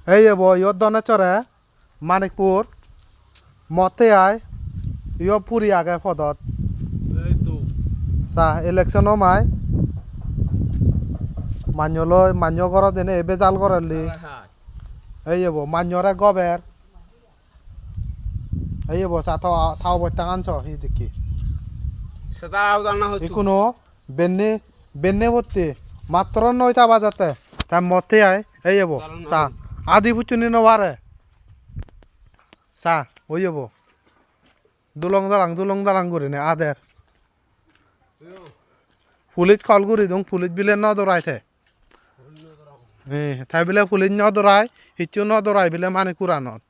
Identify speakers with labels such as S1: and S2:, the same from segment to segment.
S1: এই যাব ইয়ত দনে চরে মানিকপুর মতে আয় ইয় পুরি আগে পদত চা ইলেকশন মাই মান্যলৈ মান্য ঘৰত দিনে এবে জাল করালি এই যাব মান্যরে গবের এই যাব চা থাও বইতা আনছ হি দেখি
S2: সেটা জানা হচ্ছে
S1: কোনো বেন্নে বেন্নে ভর্তি মাত্র 9টা বাজাতে তার মতে আয় এই যাব চা আদি পুচুনি নবারে চা ওই যাব দুলং দালাং করে নে আদের পুলিশ কল করে দং পুলিশ বিলে ন দৌড়াইছে তাই বিলে পুলিশ ন দৌড়াই হিচু ন দৌড়াই বিলে মানে কুরানত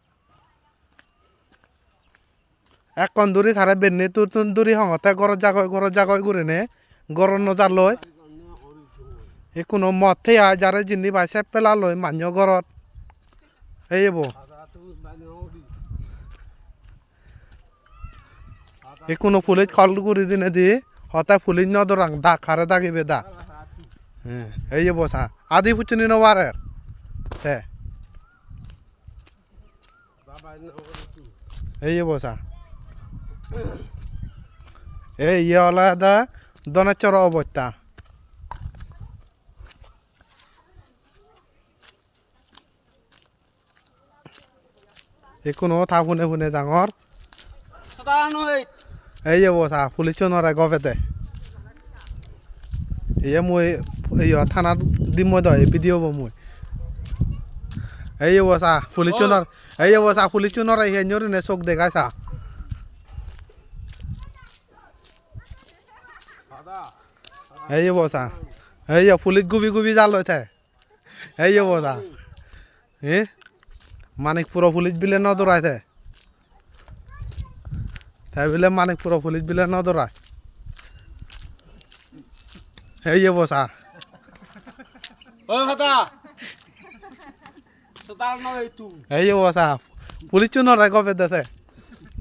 S1: এক কন্দুরি থারে বেন্নি তুর তুন্দুরি হঙতে গরজ জাগয় করে নে গরম নজার লয় এ কোনো মতে আয় যারে জিন্দি পাইছে পেলা লয় মান্য ঘরত এই বো এ কোনো পুলিশ কল করে দিনে দি হতা পুলিশ ন দৌড়াং দা খারে দাগিবে দা এই বসা আদি পুচুনি নবারে হ্যাঁ এই বসা এই ইয়ে আলাদা দনেচর অবস্থা কোনো থা ফুনে ফুনে ডাঙর এই যে বসা পুলিশ নরে গভেতে এই মই এই থানাত দিম মই দয় ভিডিও মই এই বসা পুলিশ নর এই বসা পুলিশ নরে হে নে চোখ দেখাইছা এই বসা এই পুলিশ গুবি জাল লইতে এই বসা মানিকপুর পুলিশ বিলে ন দৌড়াইতে তাই বিলে মানিকপুর পুলিশ বিলে ন দৌড়ায় এই বসা এই বসা পুলিশ নরে গবে দে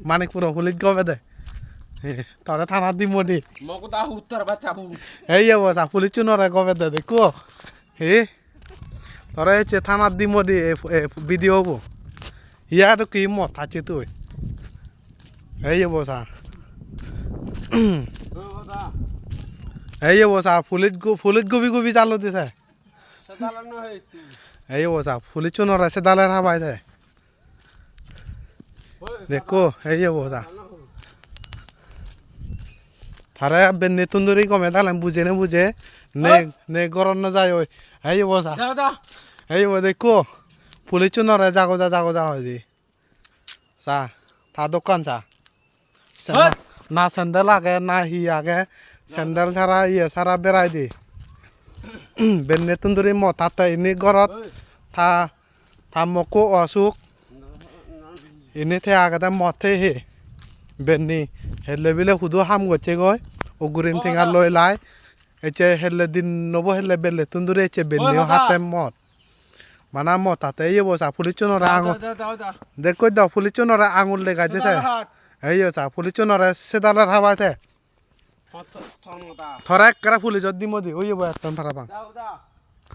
S1: মানিকপুর পুলিশ গবে দে তরে থানা দিম দি এই বসা পুলিশ নরে গবে দে দেখো হে তরে হচ্ছে থানার দিম দি ভিডিও হবো ইয়া তো কি মত আছে তুই এই বসা এই বসা পুলিশ গুবি জালো দিছে এই বসা পুলিশ নরে সে দালের হাবাই দে দেখো এই বসা থারে বেন্নি তুন্দুরি কমে তাহলে বুঝে নে বুঝে নে গরম না যায় ওই এই বসা এই দেখো পুলিশ নরে জাগো যা হয় দি চা তা দোকান চা না স্যান্ডেল আগে না হি আগে স্যান্ডেল ছাড়া ইয়ে ছাড়া বেড়াই দি বেন্নি তুন্দুরি মতাতে ইনি ঘরত থা মকো অসুখ ইনি থে আগে মতে হে বেন্নি হেলে বিলে শুধু হাম গছে গয় উগুরিন ঠেঙা লই লাই এচে হেলে দিন নব হেলে বেলে তুন্দুরি এচে বেন্নিও হাতে মত মানা মত তাতে এই বসা পুলিশ নরে আঙুল দেখো দাও পুলিশ নরে আঙুল লেগাই দিতে এই চা পুলিশ নরে সেদালের হাবাইতে থরে একটা পুলিশ দিম দি ওই একদম ফারা